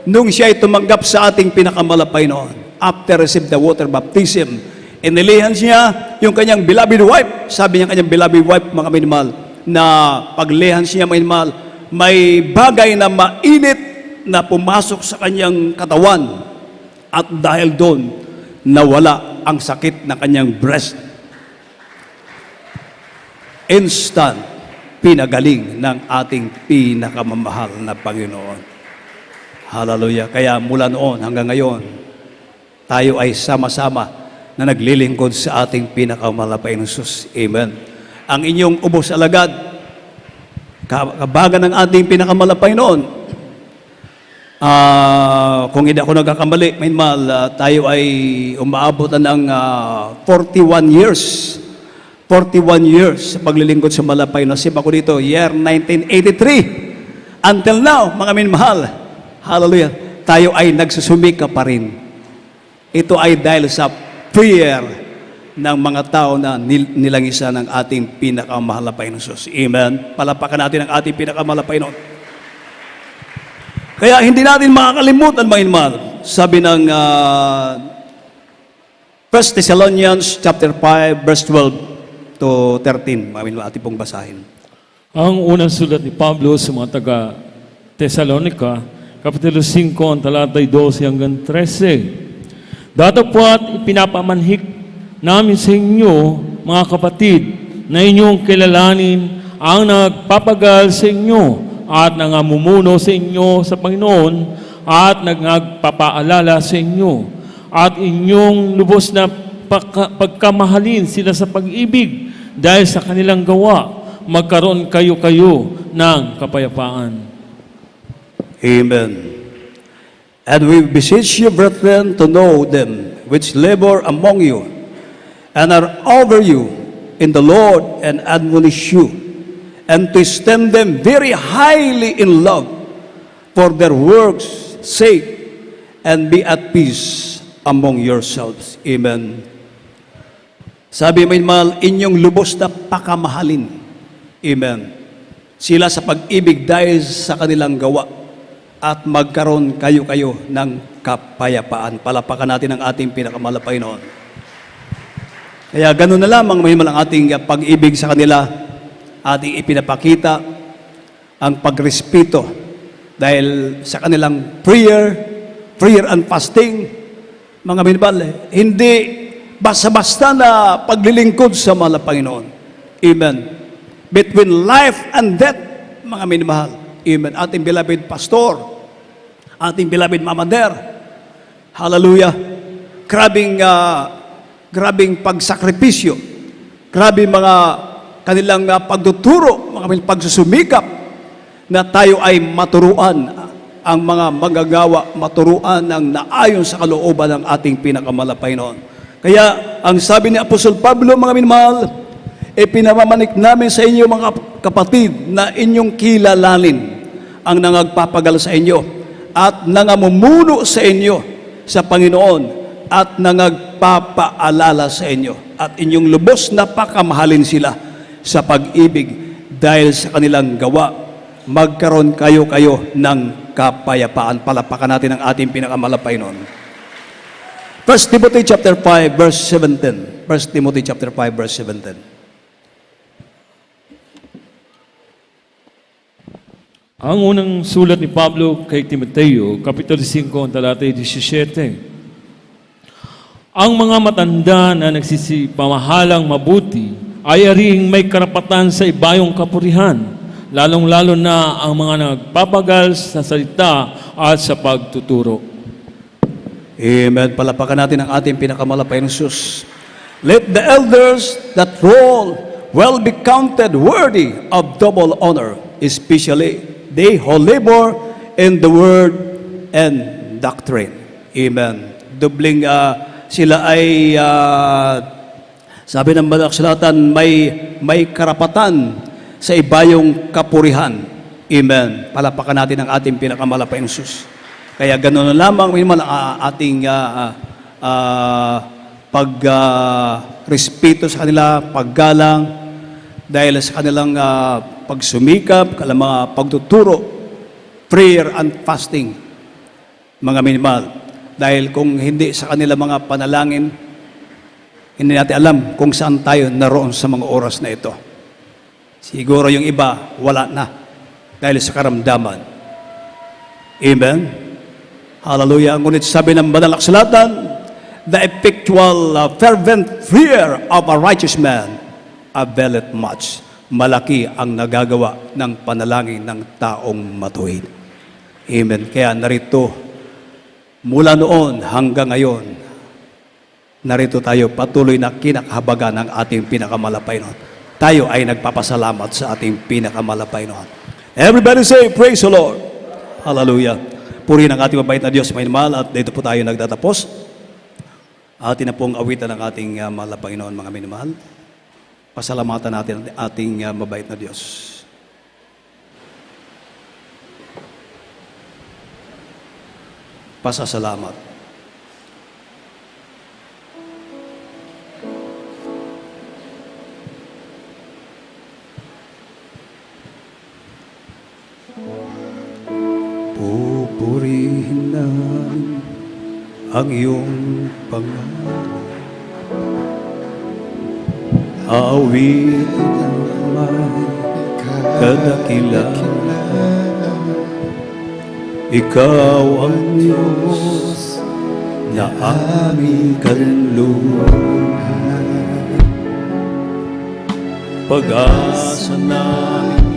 nung siya ay tumanggap sa ating pinakamalapay noon, after receive the water baptism, inilihan siya yung kanyang beloved wife. Sabi niya kanyang beloved wife, mga minmal, na paglihan siya, mga minmal, may bagay na mainit na pumasok sa kanyang katawan at dahil doon, nawala ang sakit na kanyang breast. Instant, pinagaling ng ating pinakamamahal na Panginoon. Hallelujah. Kaya mula noon hanggang ngayon, tayo ay sama-sama na naglilingkod sa ating pinakamalapay na Diyos. Amen. Ang inyong ubos alagad, kabagan ng ating pinakamalapay noon, kung hindi ako nagkakamali, minmal, tayo ay umaabot na ng 41 years. 41 years sa paglilingkod sa malapay. Nasib ako dito, year 1983. Until now, mga minmahal, hallelujah, tayo ay nagsusumika pa rin. Ito ay dahil sa prayer ng mga tao na nilangisa ng ating pinakamalapay na Diyos. Amen. Palapakan natin ang ating pinakamalapay noon. Kaya hindi natin makakalimutan, mga minmahal, sabi ng 1 Thessalonians chapter 5 verse 12 to 13, mga ating pong basahin. Ang unang sulat ni Pablo sa mga taga Thessalonica, Kapitulo 5, ang talatay 12 hanggang 13. Datapwat ipinapamanhik namin sa inyo, mga kapatid, na inyong kilalanin ang nagpapagal sa inyo at nangamumuno sa inyo sa Panginoon at nagpapaalala sa inyo at inyong lubos na pagkamahalin sila sa pag-ibig dahil sa kanilang gawa, magkaroon kayo ng kapayapaan. Amen. And we beseech you, brethren, to know them which labor among you and are over you in the Lord and admonish you, and to esteem them very highly in love for their works' sake, and be at peace among yourselves. Amen. Sabi may mahal, inyong lubos na pakamahalin. Amen. Sila sa pag-ibig dahil sa kanilang gawa at magkaroon kayo ng kapayapaan. Palapakan natin ang ating pinakamalapay noon. Kaya ganun na lamang may malang ating pag-ibig sa kanila, ating ipinapakita ang pagrespeto dahil sa kanilang prayer and fasting, mga minbal, hindi basta-basta na paglilingkod sa mahal na Panginoon. Amen. Between life and death, mga minmahal. Amen. Ating beloved pastor, ating beloved mamader, hallelujah, grabing pagsakripisyo, grabe mga kanilang pagtuturo, mga pagsusumikap, na tayo ay maturuan ang mga magagawa, maturuan ng naayon sa kalooban ng ating pinakamalapay noon. Kaya, ang sabi ni Apostol Pablo, mga minamahal, pinamamanik namin sa inyo mga kapatid na inyong kilalanin ang nangagpapagal sa inyo at nangamumuno sa inyo sa Panginoon at nangagpapaalala sa inyo at inyong lubos na pakamahalin sila sa pag-ibig dahil sa kanilang gawa magkaroon kayo ng kapayapaan. Palapakan natin ang ating pinakamalapay noon. 1 Timothy chapter 5 verse 17. 1 Timothy chapter 5 verse 17. Ang unang sulat ni Pablo kay Timoteo, Kapitulo 5, talatay 17. Ang mga matanda na nagsisipamahalang mabuti ay aring may karapatan sa ibayong kapurihan, lalong-lalo na ang mga nagpapagal sa salita at sa pagtuturo. Amen. Palapakan natin ang ating pinakamalapay ng Diyos. Let the elders that roll well be counted worthy of double honor, especially they who labor in the word and doctrine. Amen. Dubling sila ay sabi ng banal na kasulatan, may karapatan sa ibayong kapurihan. Amen. Palapakan natin ang ating pinakamalapay ng Diyos. Kaya ganoon na lamang minimal ating pagrespeto sa kanila, paggalang, dahil sa kanilang pagsumikap, kanilang mga pagtuturo, prayer and fasting, mga minimal. Dahil kung hindi sa kanila mga panalangin, hindi natin alam kung saan tayo naroon sa mga oras na ito. Siguro yung iba, wala na, dahil sa karamdaman. Amen? Hallelujah. Ngunit sabi ng banal na kasulatan, the effectual fervent prayer of a righteous man availeth much. Malaki ang nagagawa ng panalangin ng taong matuwid. Amen. Kaya narito, mula noon hanggang ngayon, narito tayo patuloy na kinakahabagan ng ating pinakamalapay noon. Tayo ay nagpapasalamat sa ating pinakamalapay noon. Everybody say, praise the Lord. Hallelujah. Purihin ang ating mabait na Diyos, may mahal, at dito po tayo nagtatapos. Atin na pong awitan ng ating mahal na Panginoon, mga minamahal. Pasalamatan natin ang ating mabait na Diyos. Pasasalamat. Pupurihin namin ang iyong pangalan. Awitin naman kadakilaan. Ikaw ang Diyos na aming kanlungan. Pag-asa namin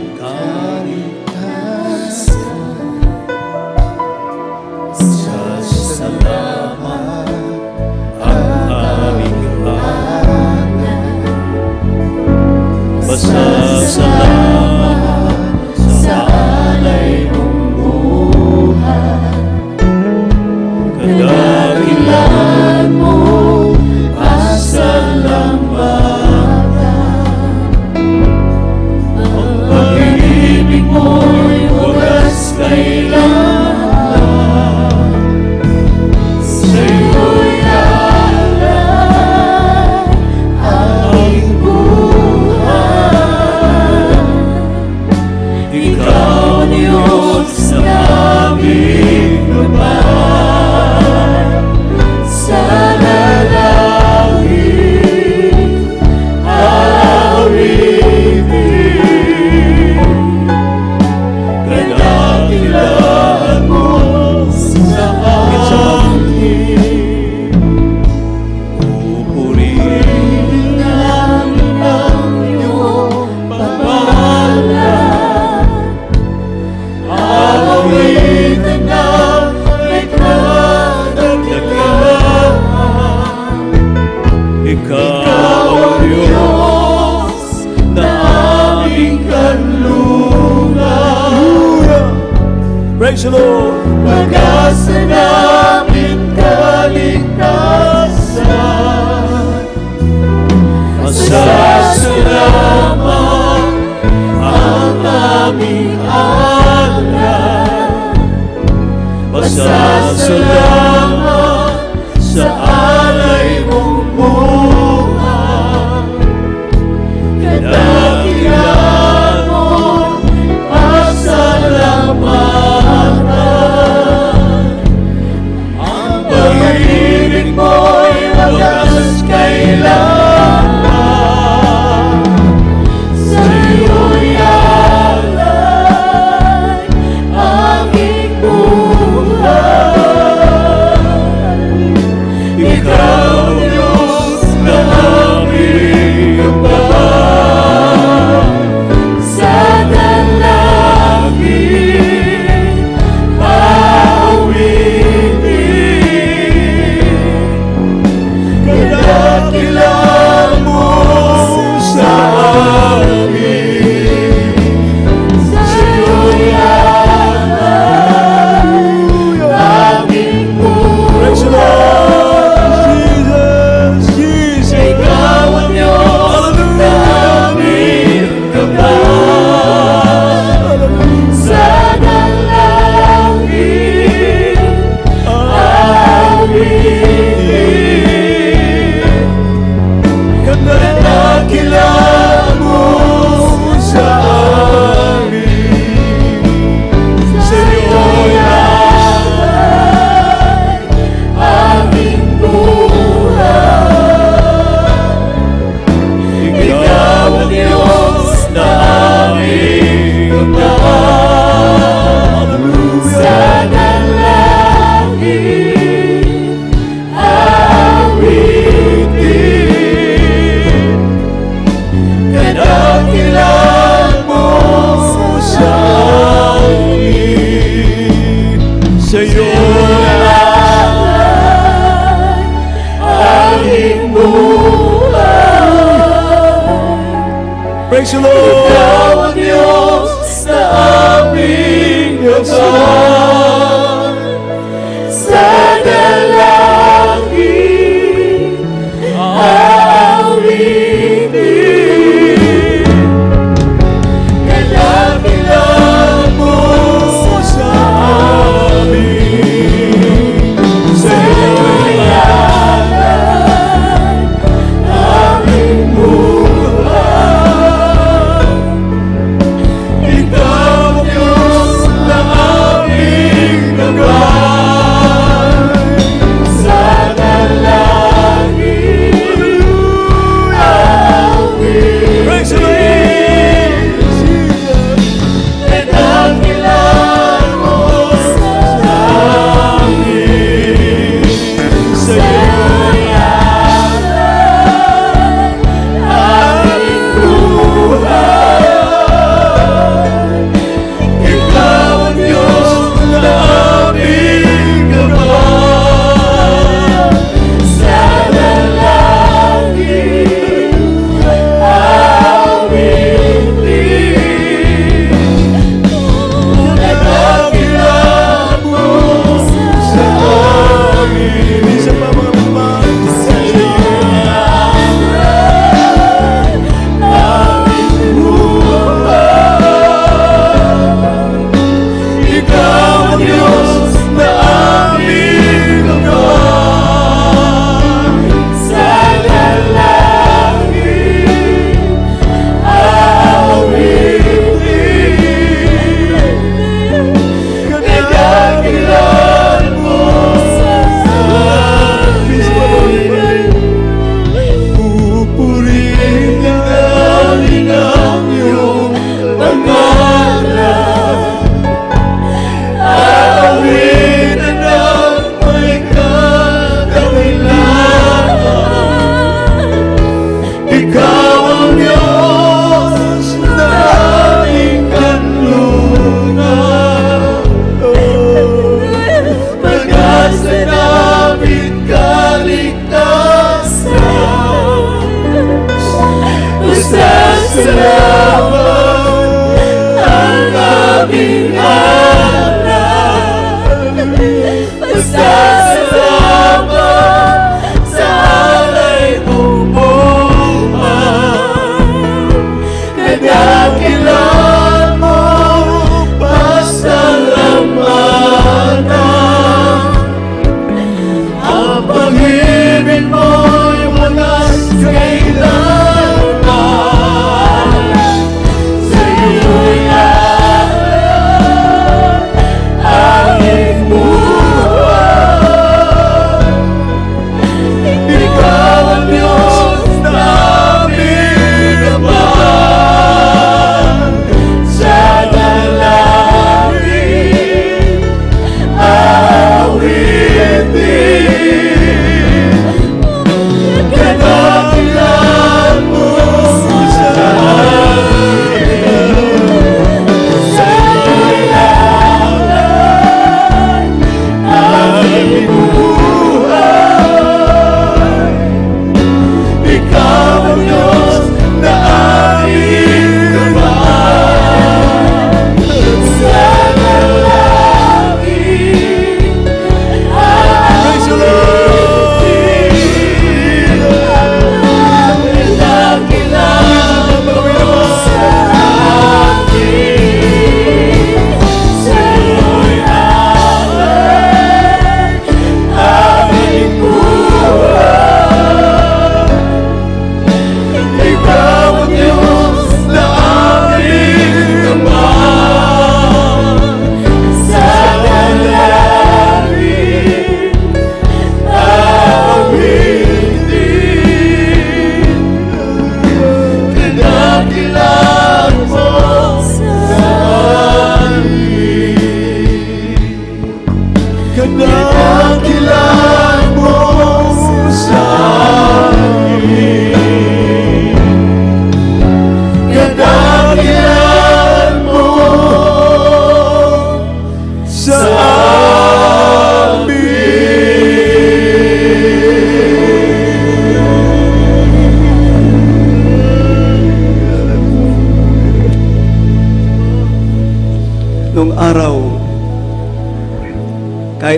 pasasalamat sa alay mong buhay. Kadakilan mo, pasalamatan. Ang Panginoon Praise you, Lord. Ikaw ang Diyos na aming Ama. Sa dalangin awitin, kadakilan mo sa amin. Sa iyo'y alay aming buhay. Ikaw ang Diyos na aming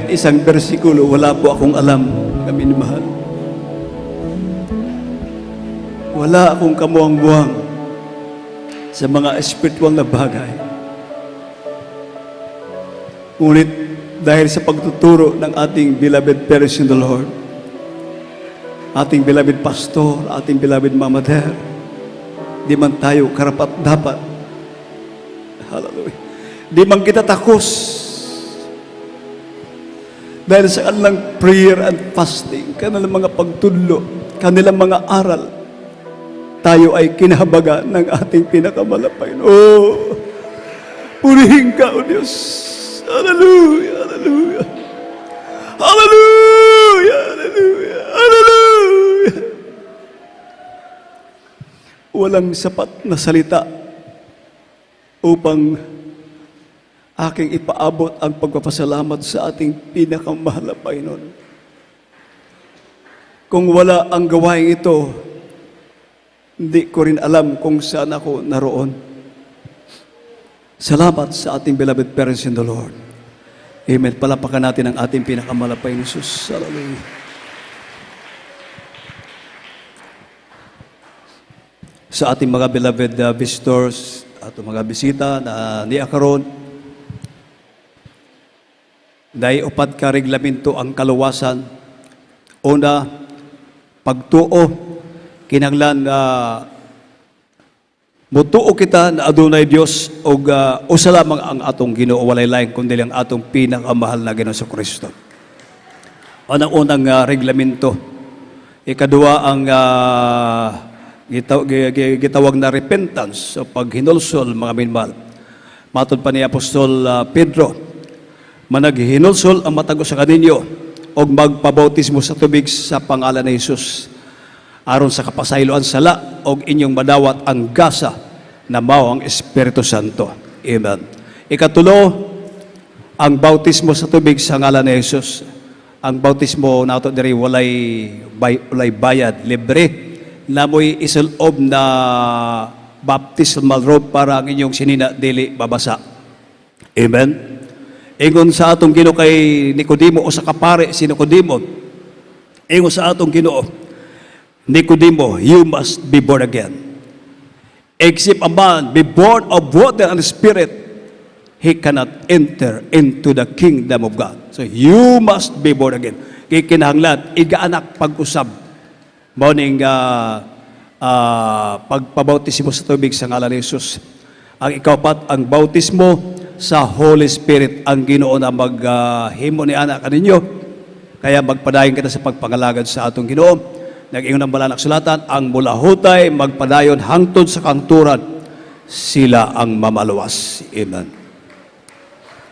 kahit isang bersikulo, wala po akong alam, kami ni mahal. Wala akong kamuang-muang sa mga espiritual na bagay. Ngunit dahil sa pagtuturo ng ating beloved parents in the Lord, ating beloved pastor, ating beloved Mama Ter, di man tayo karapat-dapat. Hallelujah. Di man kita takos. Dahil sa kanilang prayer and fasting, kanilang mga pagtudlo, kanilang mga aral, tayo ay kinahabaga ng ating pinakamalapay. Oh, purihin ka, O Diyos. Hallelujah, hallelujah. Hallelujah, hallelujah, hallelujah. Walang sapat na salita upang aking ipaabot ang pagpapasalamat sa ating pinakamahal na Panginoon. Kung wala ang gawain ito, hindi ko rin alam kung saan ako naroon. Salamat sa ating beloved parents in the Lord. Amen. Palapakan natin ang ating pinakamalapay ni Jesus. Hallelujah. Sa ating mga beloved visitors at mga bisita na niakaroon, dahil upat ka reglamento ang kaluwasan. Una, pagtuo, kinahanglan mutuo kita na adunay Dios o usa lamang ang atong Ginoo, walay lain kundi ang atong pinakamahal na Ginoo sa Kristo. Ang unang reglamento. Ikadua ang gitawag na repentance o paghinulsol, mga minmahal. Matod pa ni Apostol Pedro, managhinulsol ang matago sa kaninyo o magpabautismo sa tubig sa pangalan ni Jesus, aron sa kapasayloan sala o inyong madawat ang gasa na mao ang Espiritu Santo. Amen. Ikatulo, ang bautismo sa tubig sa ngalan ni Jesus. Ang bautismo nato diri walay bayad, libre. Namoy isulob na baptismal robe para ang inyong sinina dili babasa. Amen. Ingon sa atong Ginoo kay Nicodemo o sa kapare si Nicodemo. Ingon sa atong Ginoo, Nicodemo, you must be born again. Except a man be born of water and spirit, he cannot enter into the kingdom of God. So you must be born again. Kay kinahanglan igaanak pag-usab. Morning pagpabautismo sa tubig sa ngalan ni Jesus. Ang ikapat, ang bautismo sa Holy Spirit, ang Ginoo na maghimo ni anak kaninyo. Kaya magpadayon kita sa pagpangalagad sa atong Ginoo. Nag-ingon ng balanak sulatan, ang mulahutay magpadayon hangtod sa kangturan, sila ang mamaluwas. Amen.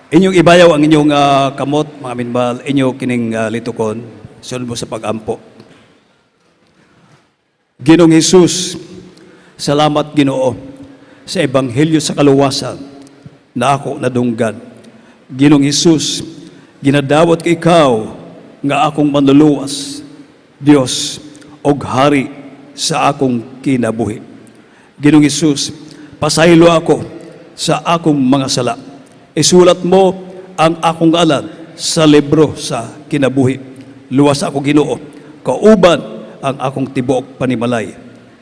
Inyong ibayaw ang inyong kamot, mga minbal, inyo kining litukon, sunod mo sa pag-ampo. Ginoong Jesus, salamat Ginoo sa ebanghelyo sa kaluwasan na ako nadunggan. Ginoong Jesus, ginadawat ka ikaw nga akong manluluwas, Dios, og hari sa akong kinabuhi. Ginoong Jesus, pasaylo ako sa akong mga sala. Isulat mo ang akong ngalan sa libro sa kinabuhi. Luwas ako Ginoo, kauban ang akong tibuok panimalay.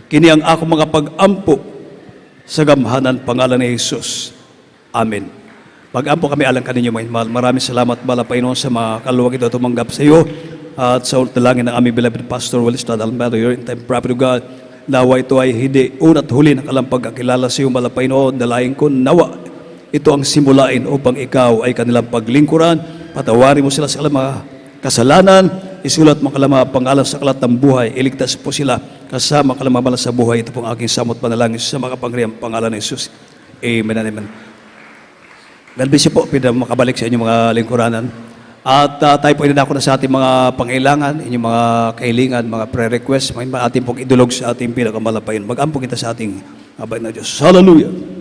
Kini ang akong mga pag-ampo sa gamhanan pangalan ni Jesus. Amen. Pag-ampo kami alang kaninyo, mga mahal. Maraming salamat, Bala Panginoon, sa mga kaluwag ito tumanggap sa iyo. At sa utalangin ng aming beloved Pastor Willis Almedo, you're in time, prophet of God. Nawa ito ay hindi una't huli na kalampag kakilala sa iyo, Bala Panginoon. Dalayan ko, nawa ito ang simulain upang ikaw ay kanilang paglingkuran. Patawarin mo sila sa mga kasalanan. Isulat mo kalama pangalan sa kalat ng buhay. Iligtas po sila kasama kalamabala sa buhay. Ito pong aking samot panalangin sa mga pangyariang pangalan ng Jesus. Amen and amen. Galbisi po, pwede makabalik sa inyong mga lingkuranan. At tayo po inanako na sa ating mga pangailangan, inyong mga kahilingan, mga prayer requests, mga ating pong idulog sa ating pinakamalapayon. Mag-ampo kita sa ating abay na Diyos. Hallelujah!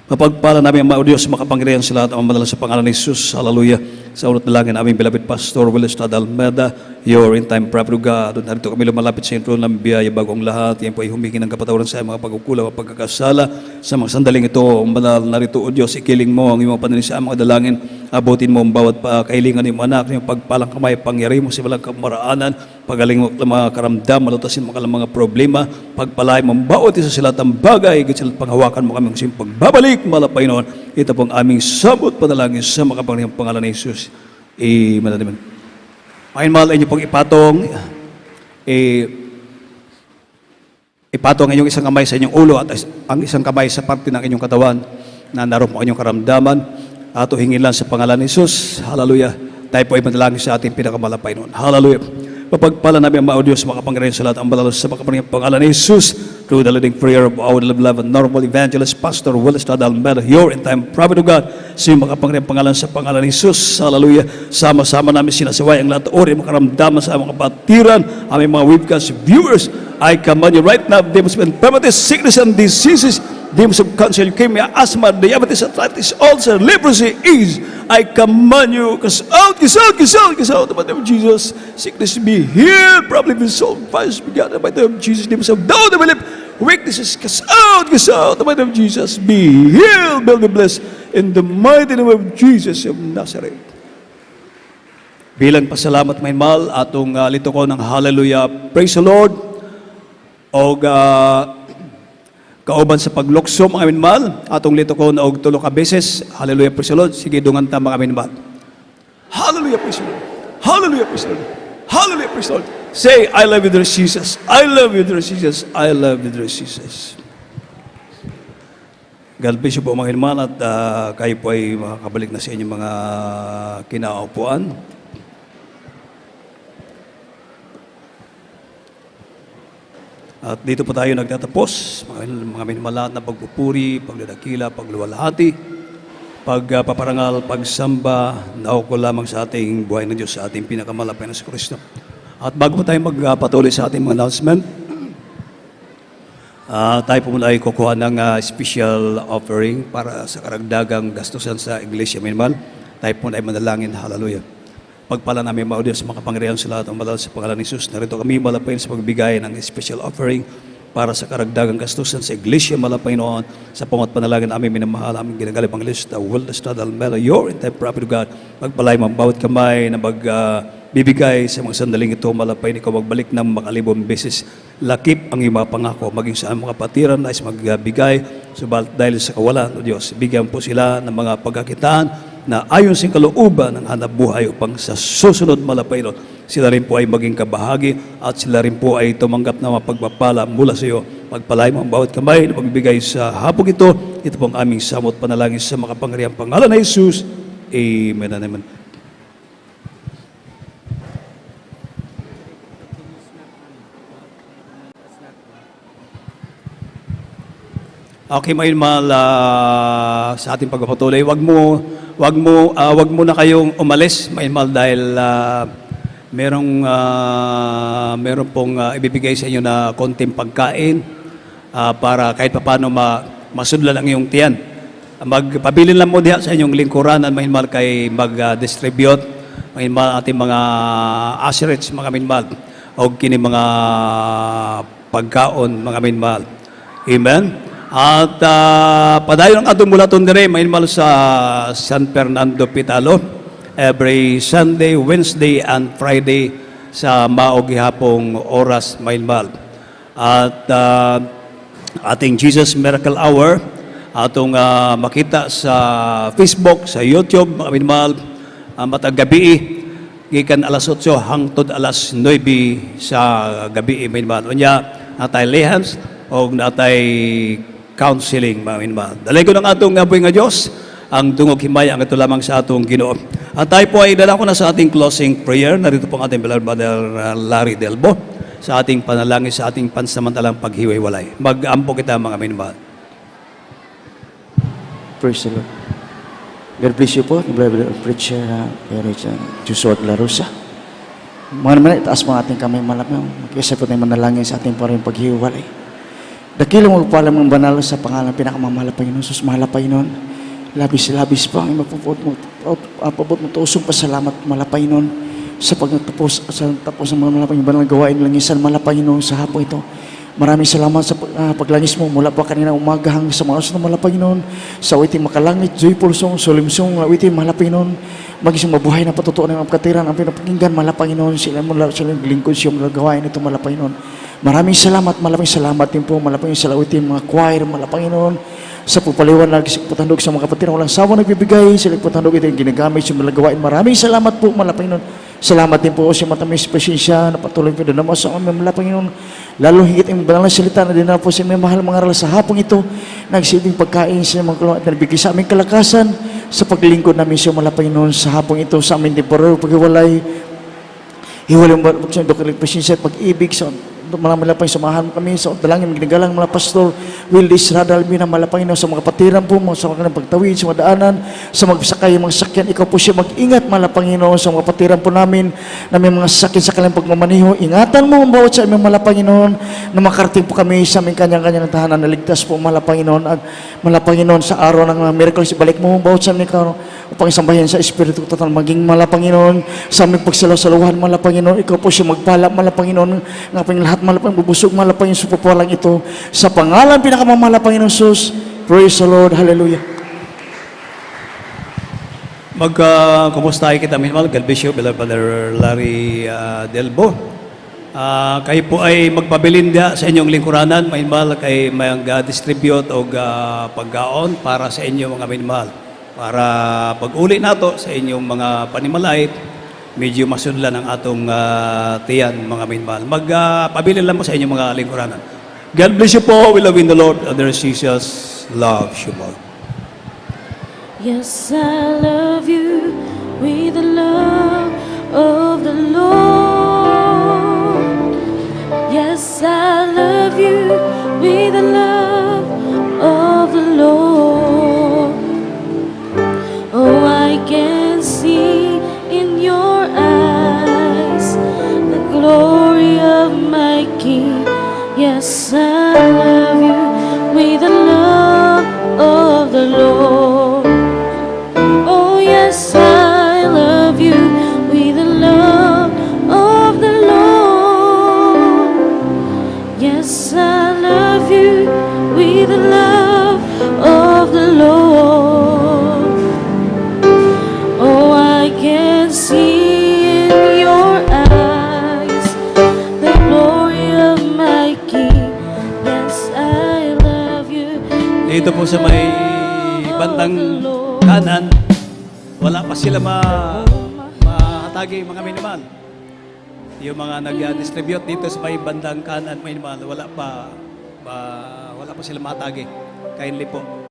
Mapagpala namin ang mga Diyos, makapangyarihan sa lahat ang madalas sa pangalan ni Jesus. Hallelujah! Sa unat na langin, aming beloved Pastor Willis Almedo, you're in time, prophet of God. Narito kami lumalapit sa intro ng biyaya bagong lahat. Yan po ay humingi ng kapatawaran sa mga pagkukulang at pagkakasala. Sa mga sandaling ito, ang banal narito, O Diyos, ikiling mo ang iyong panalangin sa mga dalangin Abutin mo ang bawat kailangan ng mga anak, yung pagpalang kamay, pangyari mo sa walang kamaraanan, pagaling mo ang mga karamdam, malutasin mo kalang mga problema, pagpalay mo ang bawat isa sila ang bagay, sila panghawakan mo kami kasi pagbabalik, malapay noon. Ito pong aming sabot panalangin sa makapangyarihang pangalan ni Jesus. Amen. Ngayon, mahal, inyo pong ipatong ang inyong isang kamay sa inyong ulo at ang isang kamay sa parte ng inyong katawan na naroon po ang inyong karamdaman. At hingin lang sa pangalan ni Jesus. Hallelujah. Tayo po ay manalangin sa ating pinakamalapay noon. Hallelujah. Papagpala namin ang mga Diyos, makapangyarihan sa lahat ang banal sa makapangyarihan pangalan ni Jesus through the leading prayer of our beloved normal evangelist, Pastor Willis Almeida, your in time prophet of God, sa iyong makapangyarihan pangalan sa pangalan ni Jesus. Hallelujah. Sama-sama namin sinasaway ang lahat ori makaramdaman sa aming kapatiran, aming mga webcast viewers. I command you right now, demons of infirmities, sickness and diseases, demons of cancer, leukemia, asthma, diabetes, arthritis, ulcer, leprosy, AIDS. I command you, cast out, cast out, cast out, cast out. In the name of Jesus, sickness be healed, probably be solved, fires be gathered by the name of Jesus, demons of doubt, the belief, weaknesses, cast out, cast out. In the name of Jesus, be healed, be blessed. In the mighty name of Jesus of Nazareth. Bilang pasalamat may mal, atong lito ko ng hallelujah, praise the Lord. O kauban sa paglukso mga minmal, atong lito ko na og tulo ka beses. Hallelujah, praise the Lord. Sige, dungan ta mga minmal. Hallelujah, praise the Lord. Hallelujah, praise the Lord. Hallelujah, praise the Lord. Say, I love you, dear Jesus. I love you, dear Jesus. I love you, dear Jesus. God bless you po mga minmal at kayo po ay makakabalik na sa inyong mga kinaupuan. At dito po tayo nagtatapos, mga minamalahat na pagpupuri, pagdadakila, pagluwalhati, pagpaparangal, pagsamba, nauko lamang sa ating buhay ng Diyos, sa ating pinakamalapay na si Kristo. At bago po tayo magpatuloy sa ating mga announcement, tayo po muna ay kukuha ng special offering para sa karagdagang gastusan sa Iglesia Minimal. Tayo po na ay manalangin, hallelujah. Pagpala namin mga Diyos, makapangyarihan sa lahat ang banal sa pangalan ni Jesus. Narito kami malapayin sa pagbigay ng special offering para sa karagdagang gastusan sa Iglesia Malapay noon sa pangat panalangin aming minamahal, aming ginagalip ang lista, Willis Almeida, your in time prophet of God. Pagpalay mo ang bawat kamay na magbibigay sa mga sandaling ito, malapay ni ko magbalik ng makalibong beses. Lakip ang iyong mga pangako, maging sa mga kapatiran na is magbigay. Subalit dahil sa kawalan, O Diyos, bigyan po sila ng mga pagkakitaan na ayon sa kalooban ng hanap buhay upang sa susunod malapay nun, sila rin po ay maging kabahagi at sila rin po ay tumanggap na mapagpapala mula sa iyo. Pagpalay mo ang bawat kamay na magbibigay sa hapong ito. Ito po ang aming samot panalangin sa makapangyarihang pangalan ng Jesus. Amen and amen. Okay, may sa ating pagpapatuloy, wag mo na kayong umalis, may dahil merong pong ibibigay sa inyo na konting pagkain para kahit paano masudlan ang iyong tiyan. Magpabilin lang mo diha sa inyong lingkuran at mahinmal kay mag-distribute mahinmal ating mga assets, mga minmal o kini mga pagkaon, mga minmal. Amen? At padayon ang atong mulaton dire mahinmal sa San Fernando Pitalo every Sunday, Wednesday and Friday sa maog gihapong oras mahinmal. At ating Jesus Miracle Hour atong makita sa Facebook, sa YouTube mga minmal matag gabi gikan alas 8 hangtod alas 9 sa gabi mahinmal. Unya natay lehans o natay counseling, mga minmahal. Dalay ko ng atong ngaboy nga Diyos, ang dungog himaya ang ito lamang sa atong Ginoo. At tayo po ay dala ko na sa ating closing prayer. Narito po ang ating beloved Brother Larry Delbo sa ating panalangin, sa ating pansamantalang paghiwa-walay. Mag-ampo kita, mga minmahal. Praise the Lord. God bless you po, Brother Preacher Jusot Larusa. Mga naman, itaas mo ating kamay malapang. Mag-isa po tayo manalangin sa ating parang paghiwa-walay. Dakilang magpalam ng banal sa pangalan pinakamamahal pa Panginoon, sus mahal pa Panginoon. Labis-labis pa ang mapabot mo tusong pasalamat malapay noon sa pagtapos ng mga malapay banal gawain lang isan malapay noon sa hapon ito. Maraming salamat sa paglangis mo mula pa kanina umaga hanggang sa mga oras na mahal Panginoon, sa awiting makalangit, joyful song, solemn song, awiting mahal Panginoon, magising mabuhay na patutuan ng kapatiran, ang pinapakinggan mahal Panginoon, sila lingkod siya mga gawain ito mahal Panginoon. Maraming salamat din po mahal Panginoon sa awiting mga choir mahal Panginoon, sa pupaliwanag, sa pagpatandog sa mga kapatiran, walang sawa nagbibigay, sa pagpatandog ito yung ginagamit sa mga gawain. Maraming salamat po mahal Panginoon. Salamat din po sa matamis pasensya na patuloy po doon naman sa aming mahal Panginoon. Lalo higit ang banal na salita na dinala po sa aming mahal mga aral sa hapong ito, nagsilbing pagkain sa mga kalawat na nabigay sa aming kalakasan sa paglingkod namin sa mahal Panginoon sa hapong ito sa aming temporary paghiwalay. Hiwalay mo sa doktor pasensya at pag-ibig sa malapang samahan kami sa dalangin ginagalang mga pastor Willis Radal Mina malapangin sa mga kapatiran po sa mga pagtawid sa mga daanan sa magsakay mga sakyan ikaw po siya mag-ingat malapanginoon sa mga kapatiran po namin na may mga sakyan sa kanilang pagmamaniho ingatan mo ang bawat sa aming malapanginoon na makarating po kami sa aming kanyang-kanyang tahanan na ligtas po malapanginoon at malapanginoon sa araw ng miracles ibalik mo ang bawat sa aming upang sambahin sa Espiritu total maging malapanginoon sa aming pagsalaw-saluhan malapanginoon ikaw po siya magpala malapanginoon ng aping lahat malapang bubusog malapang yung supapalang ito sa pangalan pinakamamahal Panginoon Jesus. Praise the Lord. Hallelujah. Kumustahin kita, minmal. God bless you, Brother Larry Delbo. Kayo po ay magpabilinda sa inyong lingkuranan, minmal, kay mag-distribute o paggaon para sa inyong mga minmal. Para pag-uli nato sa inyong mga panimalait, medyo masunlan ang atong tiyan, mga minmal. Magpabilin lang po sa inyong mga lingkuranan. God bless you po. We love in the Lord. Other Jesus loves you more. Yes, I love you with the love of the Lord. Yes, I love you with the love of the Lord. Oh, I can see in your eyes the glory of my King. Yes, I love you with the love of the Lord. Oh, yes, I love you with the love of the Lord. Yes, I love you with the love of the Lord. Oh, I can see in your eyes the glory of my King. Yes, I love you. Dito po sa may bandang kanan, wala pa sila mahatagi mga minimal. Yung mga nag-distribute dito sa may bandang kanan minimal, wala pa sila mahatagi. Kindly po.